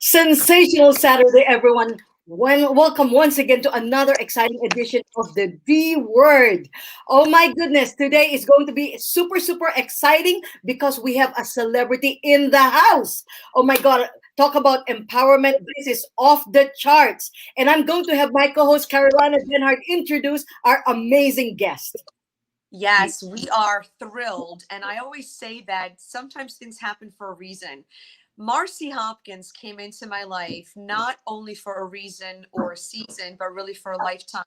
Sensational Saturday, everyone. Welcome once again to another exciting edition of the D Word. Oh my goodness, today is going to be super, super exciting because we have a celebrity in the house. Oh my God, talk about empowerment. This is off the charts. And I'm going to have my co host, Carolina Denhart, introduce our amazing guest. Yes, we are thrilled. And I always say that sometimes things happen for a reason. Marcy Hopkins came into my life not only for a reason or a season, but really for a lifetime.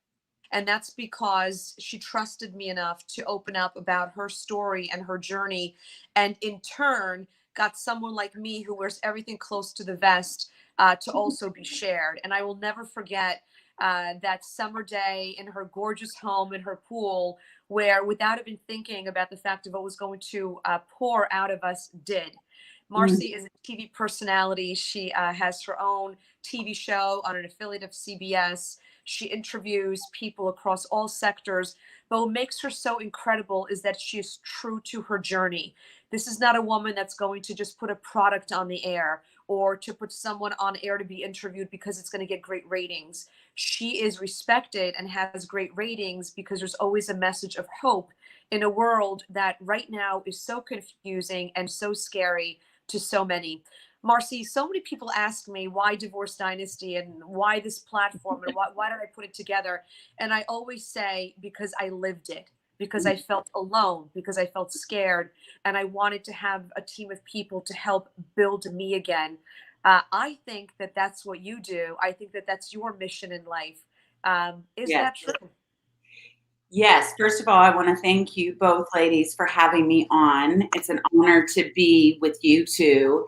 And that's because she trusted me enough to open up about her story and her journey. And in turn, got someone like me who wears everything close to the vest to also be shared. And I will never forget that summer day in her gorgeous home in her pool, where without even thinking about the fact of what was going to pour out of us, did. Marcy is a TV personality. She has her own TV show on an affiliate of CBS. She interviews people across all sectors. But what makes her so incredible is that she is true to her journey. This is not a woman that's going to just put a product on the air or to put someone on air to be interviewed because it's going to get great ratings. She is respected and has great ratings because there's always a message of hope in a world that right now is so confusing and so scary to so many. Marcy, so many people ask me why Divorce Dynasty and why this platform and why did I put it together? And I always say, because I lived it, because I felt alone, because I felt scared, and I wanted to have a team of people to help build me again. I think that that's what you do. I think that that's your mission in life. Is Yes. that true? Yes. First of all, I want to thank you both ladies for having me on. It's an honor to be with you two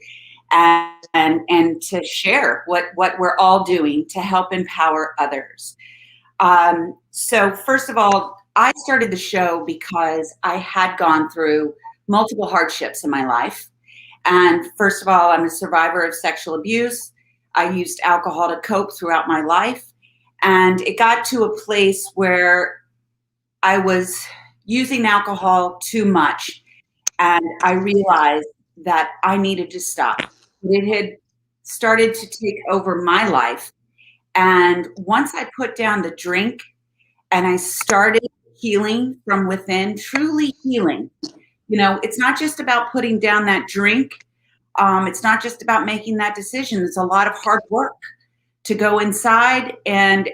and to share what we're all doing to help empower others. So first of all, I started the show because I had gone through multiple hardships in my life. And first of all, I'm a survivor of sexual abuse. I used alcohol to cope throughout my life. And it got to a place where I was using alcohol too much. And I realized that I needed to stop. It had started to take over my life. And once I put down the drink and I started healing from within, truly healing, it's not just about putting down that drink. It's not just about making that decision. It's a lot of hard work to go inside and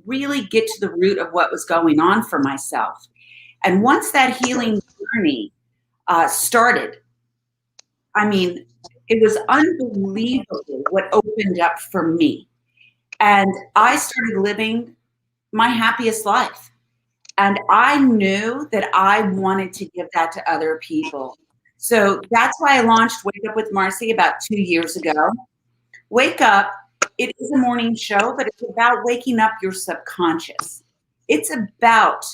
really get to the root of what was going on for myself. And once that healing journey started, I mean, it was unbelievable what opened up for me. And I started living my happiest life. And I knew that I wanted to give that to other people. So that's why I launched Wake Up with Marcy about 2 years ago. Wake Up, it is a morning show, but it's about waking up your subconscious. It's about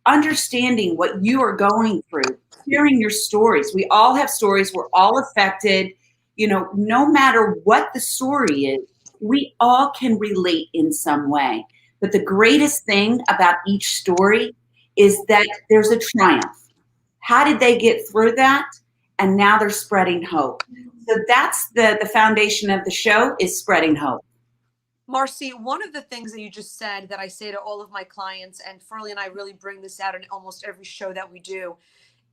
understanding what you are going through, hearing your stories. We all have stories. We're all affected. No matter what the story is, we all can relate in some way. But the greatest thing about each story is that there's a triumph. How did they get through that? And now they're spreading hope. So that's the foundation of the show, is spreading hope. Marcy, one of the things that you just said that I say to all of my clients, and Furley and I really bring this out in almost every show that we do,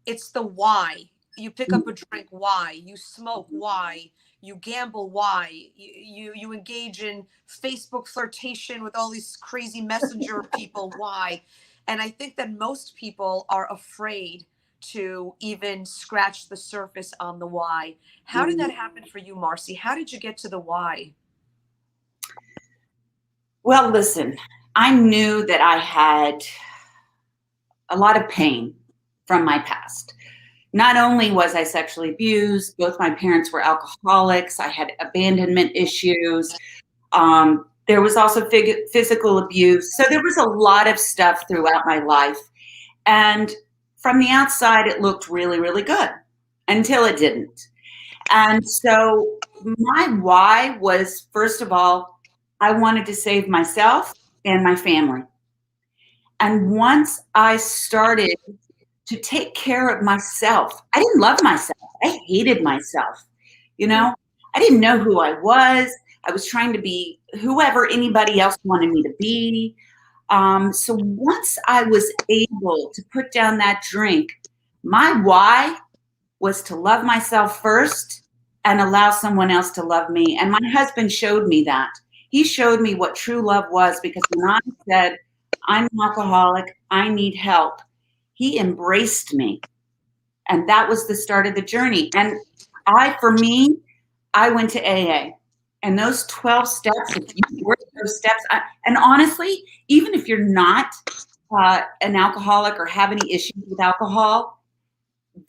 it's the why. You pick up a drink, why? You smoke, why? You gamble, why? You engage in Facebook flirtation with all these crazy messenger people, why? And I think that most people are afraid to even scratch the surface on the why. How did that happen for you, Marcy? How did you get to the why? Well, listen, I knew that I had a lot of pain from my past. Not only was I sexually abused, both my parents were alcoholics. I had abandonment issues. There was also physical abuse. So there was a lot of stuff throughout my life. And from the outside, it looked really, really good until it didn't. And so my why was, first of all, I wanted to save myself and my family. And once I started to take care of myself, I didn't love myself. I hated myself. I didn't know who I was. I was trying to be whoever anybody else wanted me to be. So once I was able to put down that drink, my why was to love myself first and allow someone else to love me. And my husband showed me that. He showed me what true love was, because when I said, I'm an alcoholic, I need help, he embraced me. And that was the start of the journey. And for me, I went to AA. And those 12 steps, if you work those steps, and honestly, even if you're not an alcoholic or have any issues with alcohol,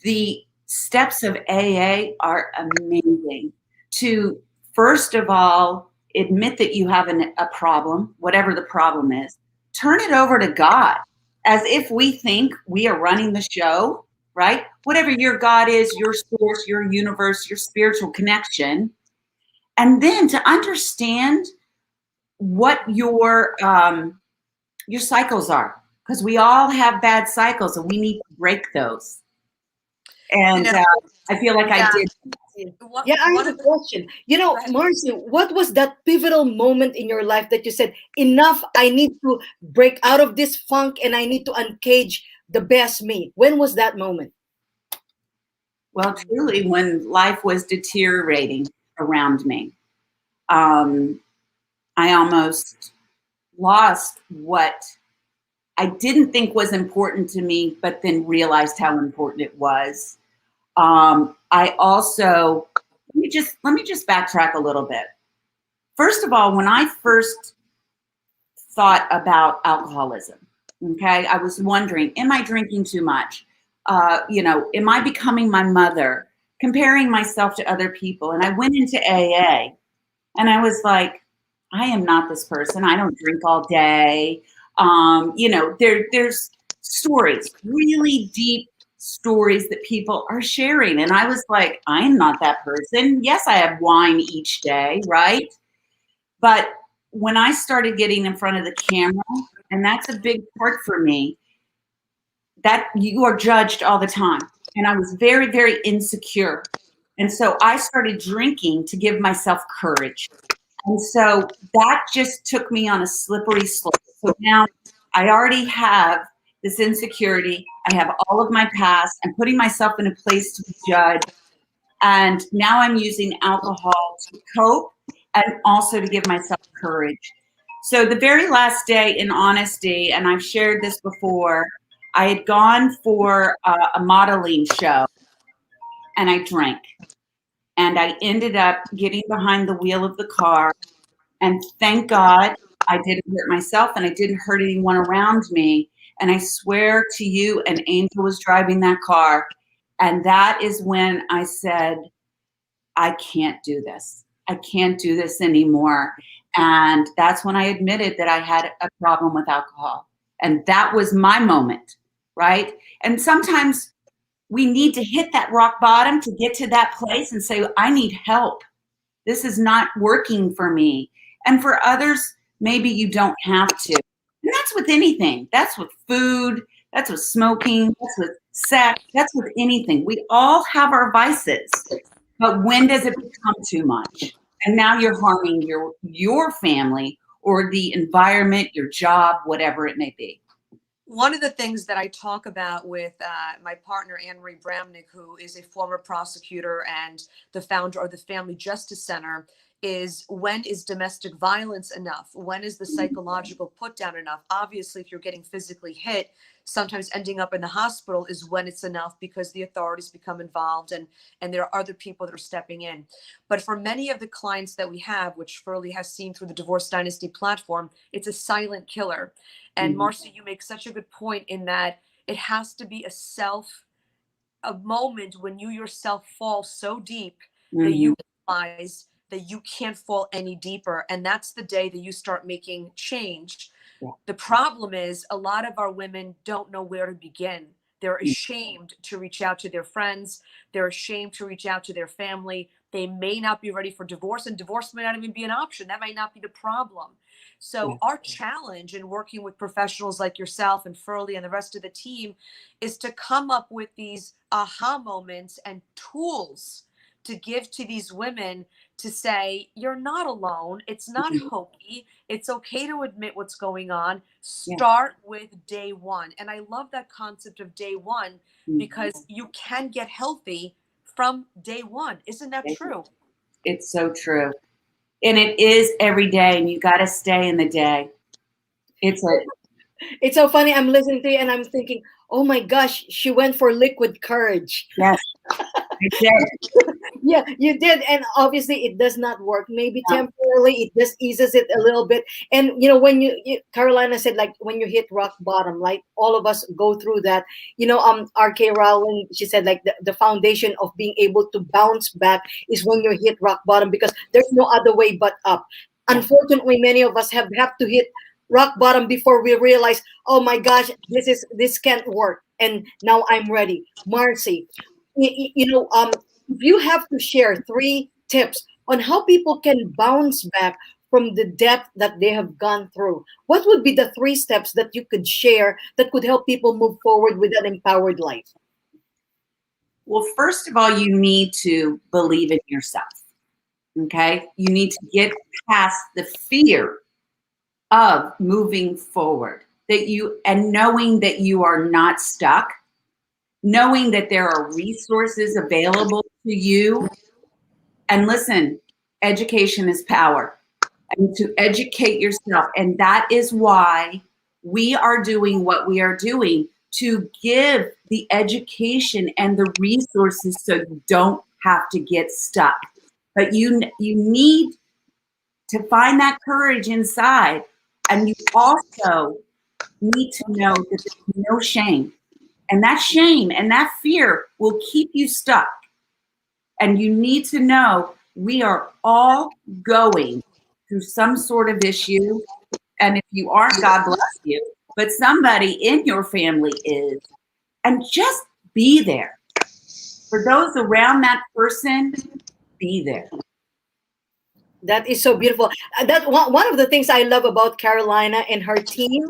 the steps of AA are amazing. To, first of all, admit that you have a problem, whatever the problem is, turn it over to God, as if we think we are running the show, right? Whatever your God is, your source, your universe, your spiritual connection. And then to understand what your cycles are, because we all have bad cycles and we need to break those. And I feel like I did. Yeah, I have a question. Marcy, what was that pivotal moment in your life that you said, enough, I need to break out of this funk and I need to uncage the best me? When was that moment? Well, truly, when life was deteriorating around me. I almost lost what I didn't think was important to me, but then realized how important it was. I also, let me just backtrack a little bit. First of all, when I first thought about alcoholism, okay, I was wondering, am I drinking too much? Am I becoming my mother? Comparing myself to other people. And I went into AA and I was like, I am not this person. I don't drink all day. There's stories, really deep stories that people are sharing. And I was like, I'm not that person. Yes, I have wine each day, right? But when I started getting in front of the camera, and that's a big part for me, that you are judged all the time. And I was very, very insecure. And so I started drinking to give myself courage. And so that just took me on a slippery slope. So now I already have this insecurity. I have all of my past. I'm putting myself in a place to be judged. And now I'm using alcohol to cope and also to give myself courage. So the very last day, in honesty, and I've shared this before, I had gone for a modeling show and I drank. And I ended up getting behind the wheel of the car. And thank God I didn't hurt myself and I didn't hurt anyone around me. And I swear to you, an angel was driving that car. And that is when I said, I can't do this. I can't do this anymore. And that's when I admitted that I had a problem with alcohol. And that was my moment, right? And sometimes we need to hit that rock bottom to get to that place and say, I need help. This is not working for me. And for others, maybe you don't have to. And that's with anything. That's with food. That's with smoking. That's with sex. That's with anything. We all have our vices. But when does it become too much? And now you're harming your family or the environment, your job, whatever it may be. One of the things that I talk about with my partner, Anne-Marie Bramnick, who is a former prosecutor and the founder of the Family Justice Center, is when is domestic violence enough? When is the psychological put down enough? Obviously, if you're getting physically hit, sometimes ending up in the hospital is when it's enough because the authorities become involved and there are other people that are stepping in. But for many of the clients that we have, which Furley has seen through the Divorce Dynasty platform, it's a silent killer. And Marcy, you make such a good point in that it has to be a moment when you yourself fall so deep that you realize that you can't fall any deeper. And that's the day that you start making change. Yeah. The problem is a lot of our women don't know where to begin. They're ashamed to reach out to their friends. They're ashamed to reach out to their family. They may not be ready for divorce, and divorce may not even be an option. That might not be the problem. So our challenge in working with professionals like yourself and Furley and the rest of the team is to come up with these aha moments and tools to give to these women to say, you're not alone. It's not hokey. It's okay to admit what's going on. Start with day one. And I love that concept of day one because you can get healthy from day one. Isn't that true? It's so true. And it is every day, and you got to stay in the day. It's so funny. I'm listening to you and I'm thinking, oh my gosh, she went for liquid courage. Yes, I did. Yeah, you did. And obviously it does not work. Maybe temporarily it just eases it a little bit. And when Carolina said, like, when you hit rock bottom, like all of us go through that. RK Rowling, she said, like, the foundation of being able to bounce back is when you hit rock bottom, because there's no other way but up. Unfortunately, many of us have to hit rock bottom before we realize, oh my gosh, this can't work, and now I'm ready. Marcy, if you have to share 3 tips on how people can bounce back from the depth that they have gone through, what would be the 3 steps that you could share that could help people move forward with an empowered life? Well, first of all, you need to believe in yourself. Okay? You need to get past the fear of moving forward, and knowing that you are not stuck, knowing that there are resources available to you. And listen, education is power, and to educate yourself. And that is why we are doing what we are doing, to give the education and the resources so you don't have to get stuck. But you need to find that courage inside. And you also need to know that there's no shame. And that shame and that fear will keep you stuck. And you need to know we are all going through some sort of issue. And if you aren't, God bless you. But somebody in your family is. And just be there. For those around that person, be there. That is so beautiful. That one of the things I love about Carolina and her team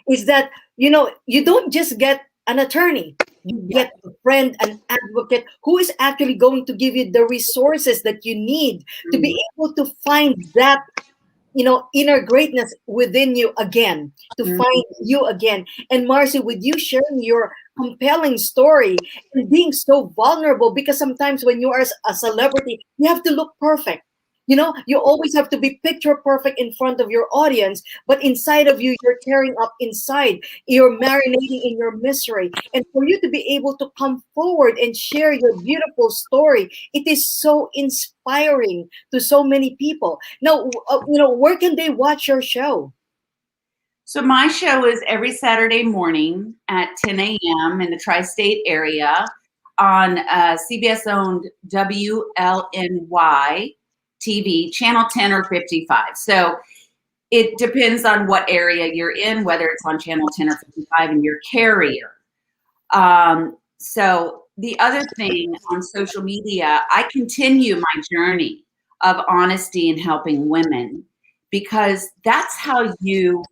is that, you don't just get an attorney. You get a friend, an advocate who is actually going to give you the resources that you need to be able to find that, inner greatness within you again, to find you again. And Marcy, with you sharing your compelling story and being so vulnerable, because sometimes when you are a celebrity, you have to look perfect. You always have to be picture perfect in front of your audience, but inside of you, you're tearing up inside. You're marinating in your misery. And for you to be able to come forward and share your beautiful story, it is so inspiring to so many people. Now, where can they watch your show? So my show is every Saturday morning at 10 a.m. in the tri-state area on CBS-owned WLNY TV, channel 10 or 55. So it depends on what area you're in, whether it's on channel 10 or 55 in your carrier. So the other thing on social media, I continue my journey of honesty and helping women, because that's how you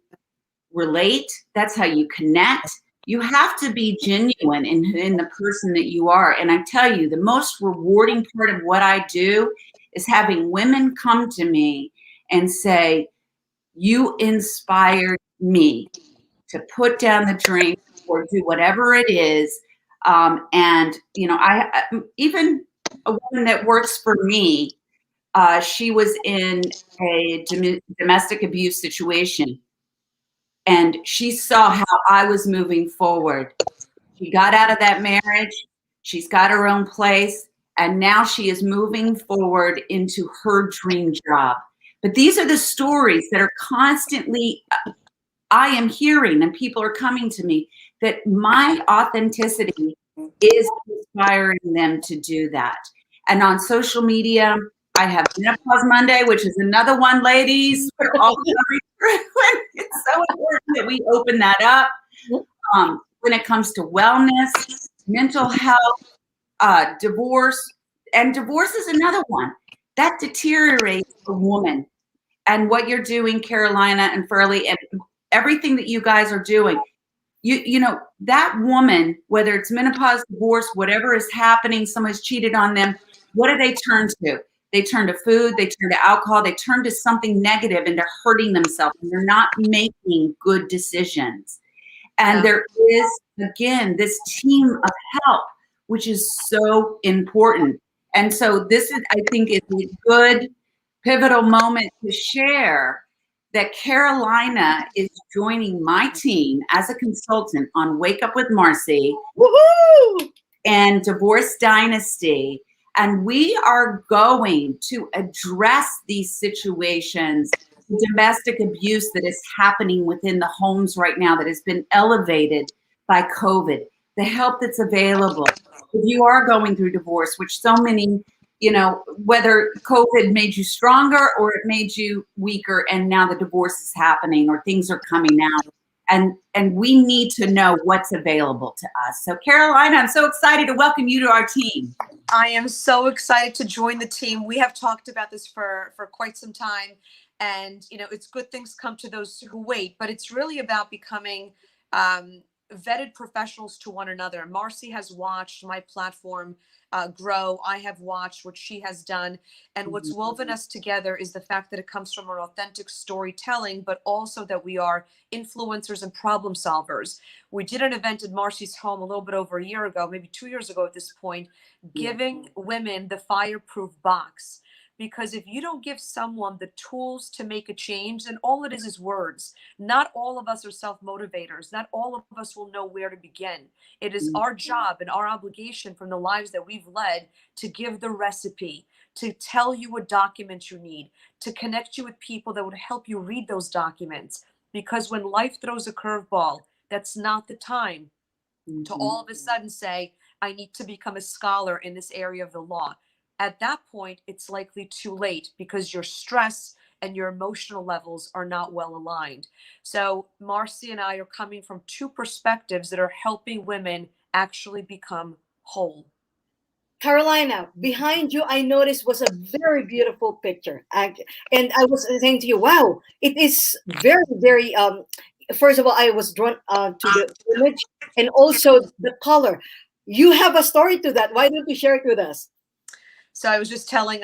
relate. That's how you connect. You have to be genuine in the person that you are. And I tell you, the most rewarding part of what I do is having women come to me and say, you inspired me to put down the drink or do whatever it is. And, I even a woman that works for me, she was in a domestic abuse situation, and she saw how I was moving forward. She got out of that marriage. She's got her own place. And now she is moving forward into her dream job. But these are the stories that are constantly, I am hearing, and people are coming to me, that my authenticity is inspiring them to do that. And on social media, I have Menopause Monday, which is another one, ladies. We're all going through it. It's so important that we open that up. When it comes to wellness, mental health, divorce, and divorce is another one that deteriorates a woman. And what you're doing, Carolina and Furley, and everything that you guys are doing, that woman, whether it's menopause, divorce, whatever is happening, someone's cheated on them, what do they turn to? They turn to food, they turn to alcohol, they turn to something negative, and they're hurting themselves, and they're not making good decisions. And there is, again, this team of help, which is so important. And so this is, I think, is a good pivotal moment to share that Carolina is joining my team as a consultant on Wake Up with Marcy. Woohoo! And Divorce Dynasty. And we are going to address these situations, domestic abuse that is happening within the homes right now that has been elevated by COVID, the help that's available. If you are going through divorce, which so many, you know, whether COVID made you stronger or it made you weaker, and now the divorce is happening or things are coming out. And we need to know what's available to us. So Carolina, I'm so excited to welcome you to our team. I am so excited to join the team. We have talked about this for quite some time. And, you know, it's good things come to those who wait, but it's really about becoming vetted professionals to one another. Marcy has watched my platform grow. I have watched what she has done. And what's woven us together is the fact that it comes from our authentic storytelling, but also that we are influencers and problem solvers. We did an event at Marcy's home a little bit over a year ago, maybe 2 years ago at this point, giving women the fireproof box. Because if you don't give someone the tools to make a change, then all it is words. Not all of us are self-motivators. Not all of us will know where to begin. It is our job and our obligation from the lives that we've led to give the recipe, to tell you what documents you need, to connect you with people that would help you read those documents. Because when life throws a curveball, that's not the time to all of a sudden say, I need to become a scholar in this area of the law. At that point, it's likely too late because your stress and your emotional levels are not well aligned. So Marcy and I are coming from two perspectives that are helping women actually become whole. Carolina, behind you, I noticed was a very beautiful picture. And I was saying to you, wow, it is very, very, first of all, I was drawn to the image and also the color. You have a story to that. Why don't you share it with us? So I was just telling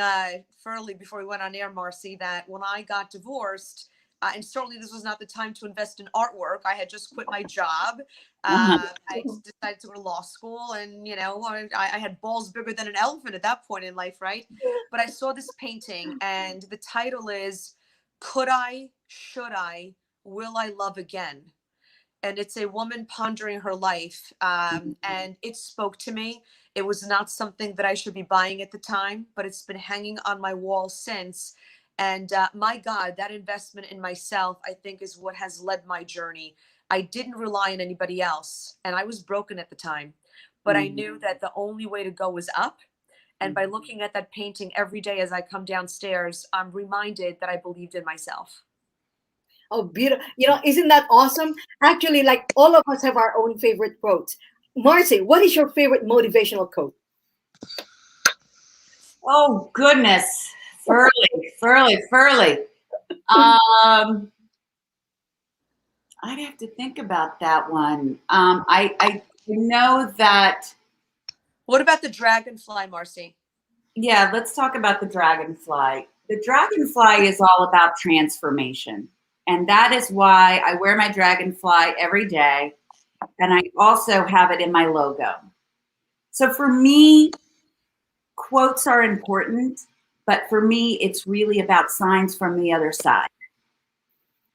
Furley before we went on air, Marcy, that when I got divorced, and certainly this was not the time to invest in artwork. I had just quit my job. I decided to go to law school, and you know, I had balls bigger than an elephant at that point in life, right? But I saw this painting, and the title is "Could I? Should I? Will I love again?" And it's a woman pondering her life, and it spoke to me. It was not something that I should be buying at the time, but it's been hanging on my wall since. And my God, that investment in myself, I think, is what has led my journey. I didn't rely on anybody else, and I was broken at the time, but I knew that the only way to go was up. And by looking at that painting every day as I come downstairs, I'm reminded that I believed in myself. Oh, beautiful. You know, isn't that awesome? Actually, like all of us have our own favorite quotes. Marcy, what is your favorite motivational quote? Oh, goodness. Furley. I'd have to think about that one. I know that. What about the dragonfly, Marcy? Yeah, let's talk about the dragonfly. The dragonfly is all about transformation. And that is why I wear my dragonfly every day. And I also have it in my logo. So for me, quotes are important, but for me, it's really about signs from the other side.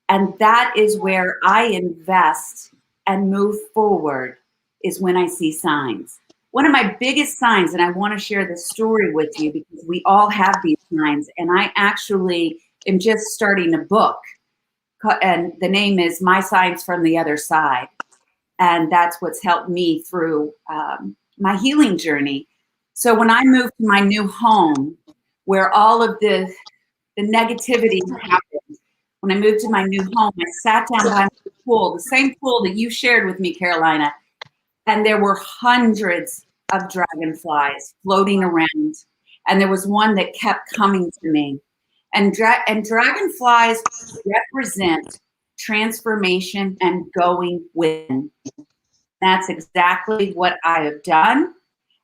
And that is where I invest and move forward, is when I see signs. One of my biggest signs, and I want to share this story with you because we all have these signs, and I actually am just starting a book, and the name is My Signs from the Other Side. And that's what's helped me through my healing journey. So when I moved to my new home, where all of the negativity happened, when I moved to my new home, I sat down by the pool, the same pool that you shared with me, Carolina, and there were hundreds of dragonflies floating around. And there was one that kept coming to me. And dragonflies represent transformation and going within. That's exactly what I have done,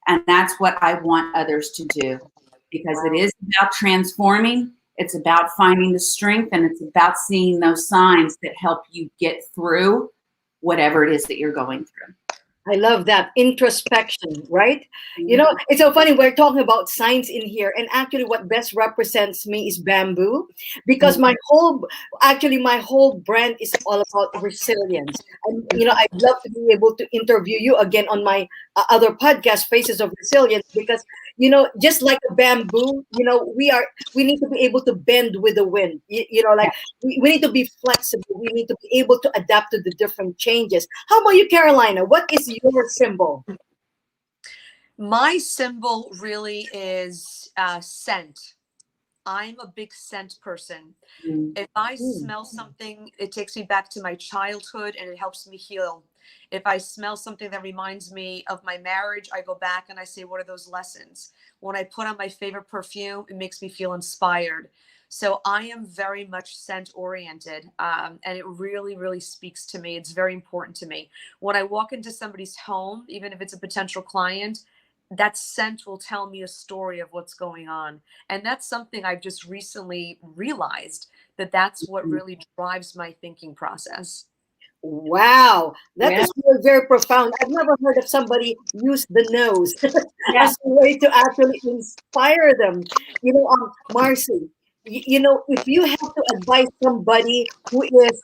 and that's what I want others to do. because it is about transforming. It's about finding the strength, and it's about seeing those signs that help you get through whatever it is that you're going through. I love that introspection, right? You know, it's so funny. We're talking about signs in here, and actually, what best represents me is bamboo, because my whole brand is all about resilience. And you know, I'd love to be able to interview you again on my other podcast, Faces of Resilience, because you know, just like a bamboo, you know, we need to be able to bend with the wind. You know, like we need to be flexible. We need to be able to adapt to the different changes. How about you, Carolina? What is your symbol? My symbol really is scent. I'm a big scent person. If I smell something, it takes me back to my childhood and it helps me heal. If I smell something that reminds me of my marriage, I go back and I say, what are those lessons? When I put on my favorite perfume, it makes me feel inspired. So I am very much scent oriented, and it really, really speaks to me. It's very important to me. When I walk into somebody's home, even if it's a potential client, that scent will tell me a story of what's going on. And that's something I've just recently realized, that that's what really drives my thinking process. Wow, that is really very profound. I've never heard of somebody use the nose as a way to actually inspire them. You know, Marcy, you know, if you have to advise somebody who is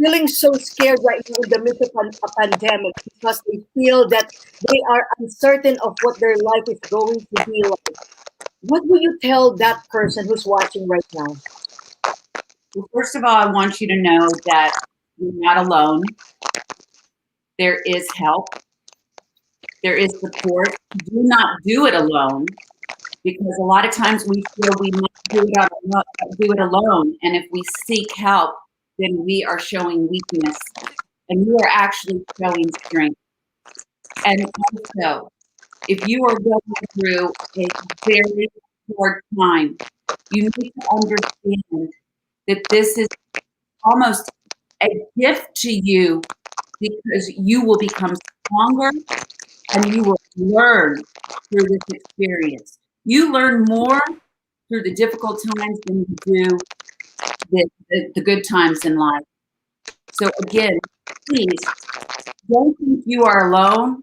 feeling so scared right now in the midst of a pandemic because they feel that they are uncertain of what their life is going to be like, what will you tell that person who's watching right now? Well, first of all, I want you to know that you're not alone. There is help. There is support. Do not do it alone, because a lot of times we feel we must do it alone. And if we seek help, then we are showing weakness, and you are actually showing strength. And also, if you are going through a very hard time, you need to understand that this is almost a gift to you, because you will become stronger and you will learn through this experience. You learn more through the difficult times than you do the good times in life. So again, please don't think you are alone,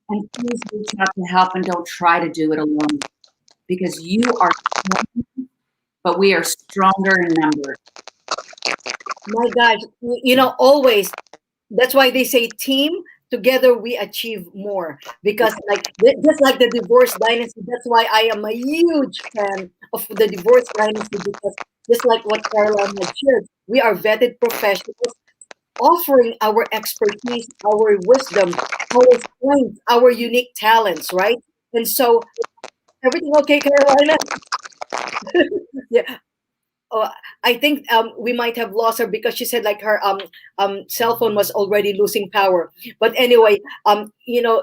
and please reach out to help, and don't try to do it alone, because you are strong, but we are stronger in numbers. My gosh, you know, always, that's why they say team together we achieve more, because like just like the Divorce Dynasty, that's why I am a huge fan of the Divorce Dynasty, because just like what Caroline had shared, we are vetted professionals offering our expertise, our wisdom, our strength, our unique talents, right? And so everything okay, Carolina? Yeah. Oh, I think we might have lost her because she said like her cell phone was already losing power. But anyway, you know,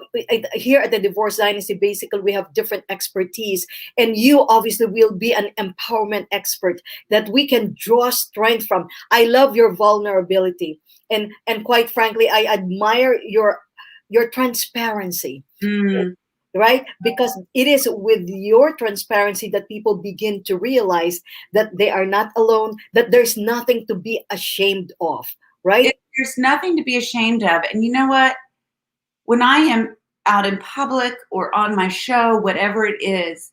here at the Divorce Dynasty, basically we have different expertise, and you obviously will be an empowerment expert that we can draw strength from. I love your vulnerability, and quite frankly, I admire your transparency. Right? Because it is with your transparency that people begin to realize that they are not alone, that there's nothing to be ashamed of, right? There's nothing to be ashamed of. And you know what? When I am out in public or on my show, whatever it is,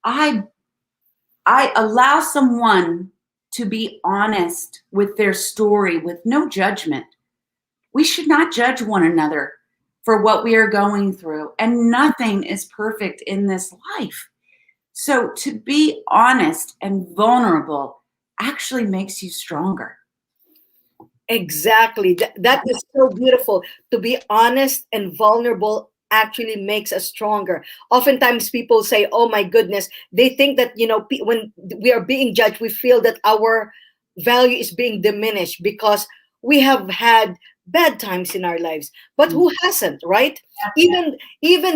I allow someone to be honest with their story with no judgment. We should not judge one another for what we are going through. And nothing is perfect in this life. So to be honest and vulnerable actually makes you stronger. Exactly. That is so beautiful. To be honest and vulnerable actually makes us stronger. Oftentimes people say, oh my goodness, they think that, you know, when we are being judged, we feel that our value is being diminished because we have had bad times in our lives. But who hasn't, right? Even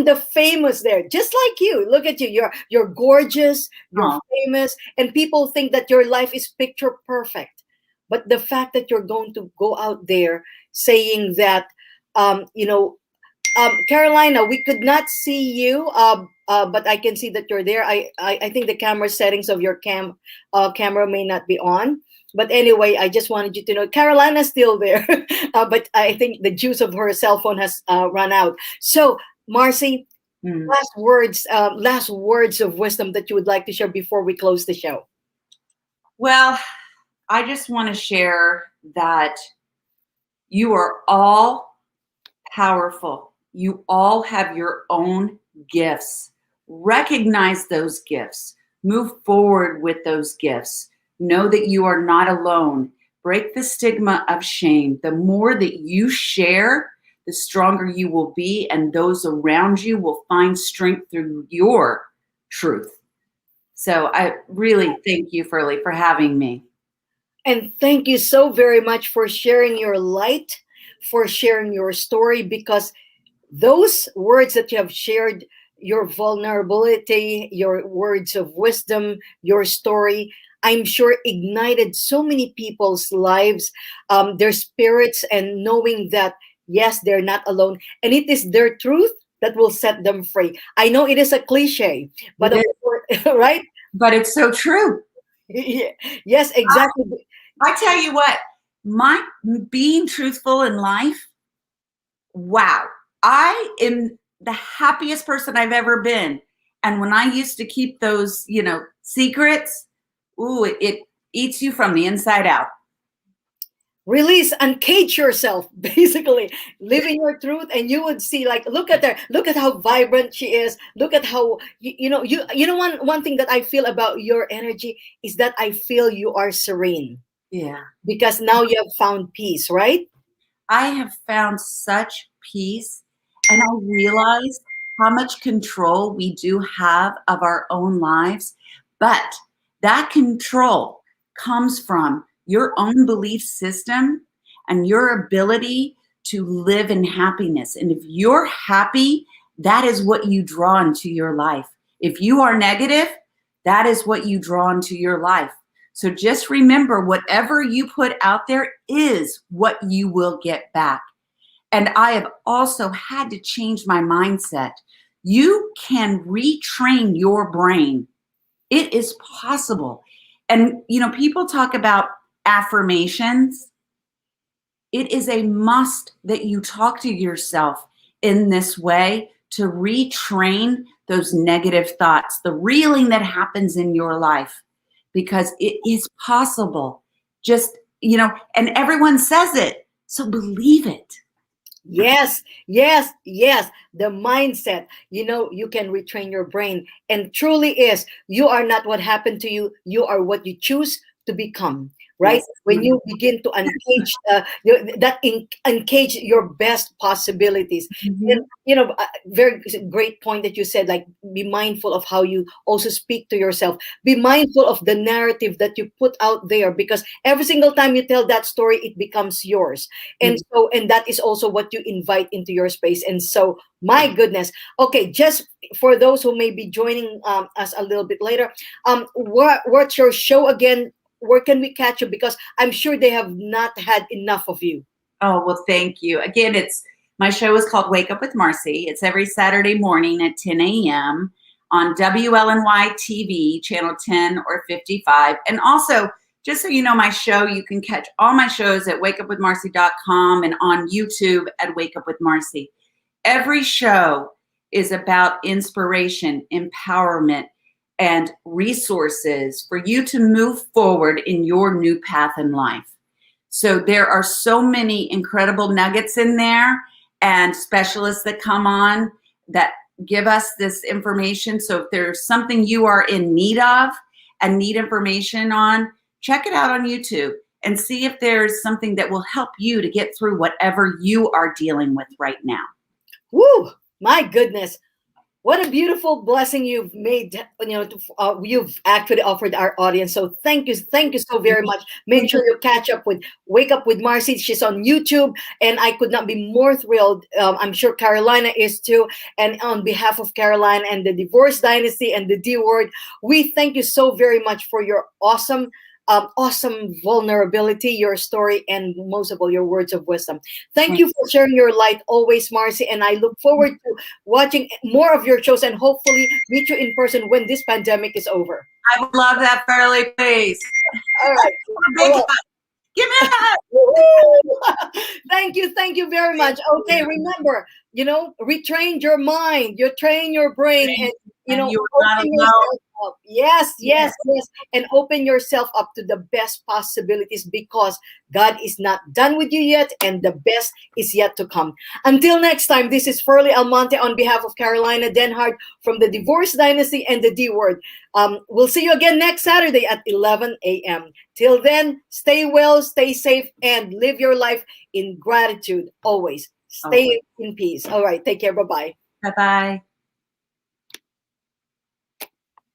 the famous there, just like you. Look at you. You're gorgeous, you're famous, and people think that your life is picture perfect. But the fact that you're going to go out there saying that, you know, Carolina, we could not see you but I can see that you're there. I think the camera settings of your camera may not be on. But anyway, I just wanted you to know Carolina's still there, but I think the juice of her cell phone has run out. So, Marcy, Mm. last words of wisdom that you would like to share before we close the show. Well, I just want to share that you are all powerful. You all have your own gifts. Recognize those gifts. Move forward with those gifts. Know that you are not alone. Break the stigma of shame. The more that you share, the stronger you will be, and those around you will find strength through your truth. So I really thank you, Furley, for having me. And thank you so very much for sharing your light, for sharing your story, because those words that you have shared, your vulnerability, your words of wisdom, your story, I'm sure ignited so many people's lives, their spirits, and knowing that, yes, they're not alone. And it is their truth that will set them free. I know it is a cliche, but of course, right? But it's so true. Yes, exactly. I tell you what, my being truthful in life, wow, I am the happiest person I've ever been. And when I used to keep those, secrets, it eats you from the inside out. Release, uncage yourself, basically living your truth, and you would see, like, look at her, look at how vibrant she is, look at how one thing that I feel about your energy is that I feel you are serene, Yeah. because now you have found peace, right? I have found such peace, and I realize how much control we do have of our own lives. But that control comes from your own belief system and your ability to live in happiness. And if you're happy, that is what you draw into your life. If you are negative, that is what you draw into your life. So just remember, whatever you put out there is what you will get back. And I have also had to change my mindset. You can retrain your brain. It is possible. And, people talk about affirmations. It is a must that you talk to yourself in this way to retrain those negative thoughts, the reeling that happens in your life, because it is possible. Just, and everyone says it, so believe it. Yes, yes, yes. The mindset, you can retrain your brain, and truly is, you are not what happened to you. You are what you choose to become, right? Yes. When you begin to uncage your best possibilities. Mhm. And, very great point that you said, like, be mindful of how you also speak to yourself. Be mindful of the narrative that you put out there, because every single time you tell that story, it becomes yours. And so, and that is also what you invite into your space. And so, my goodness. Okay, just for those who may be joining us a little bit later, what's your show again? Where can we catch you? Because I'm sure they have not had enough of you. Oh, well, thank you. Again, my show is called Wake Up with Marcy. It's every Saturday morning at 10 a.m. on WLNY TV, channel 10 or 55. And also, just so you know, my show, you can catch all my shows at wakeupwithmarcy.com and on YouTube at Wake Up with Marcy. Every show is about inspiration, empowerment, and resources for you to move forward in your new path in life. So there are so many incredible nuggets in there, and specialists that come on that give us this information. So if there's something you are in need of and need information on, check it out on YouTube and see if there's something that will help you to get through whatever you are dealing with right now. Woo! My goodness. What a beautiful blessing you've made, you've actually offered our audience. So thank you so very much. Make sure you catch up with Wake Up with Marcy. She's on YouTube, and I could not be more thrilled. I'm sure Carolina is too. And on behalf of Carolina and the Divorce Dynasty and the D Word, we thank you so very much for your awesome awesome vulnerability, your story, and most of all, your words of wisdom. Thank you for sharing your light always, Marcy. And I look forward to watching more of your shows and hopefully meet you in person when this pandemic is over. I would love that, Farley, please. All right. Big Well, hug. Give me a hug. Thank you very much. Okay, remember, retrain your mind, you train your brain, and And you are not open alone. yourself up. Yes, and open yourself up to the best possibilities because God is not done with you yet, and the best is yet to come. Until next time, this is Furley Almonte on behalf of Carolina Denhart from the Divorce Dynasty and the D Word. We'll see you again next Saturday at 11 a.m. Till then, stay well, stay safe, and live your life in gratitude always. Stay in peace. All right, take care. Bye-bye. Bye-bye.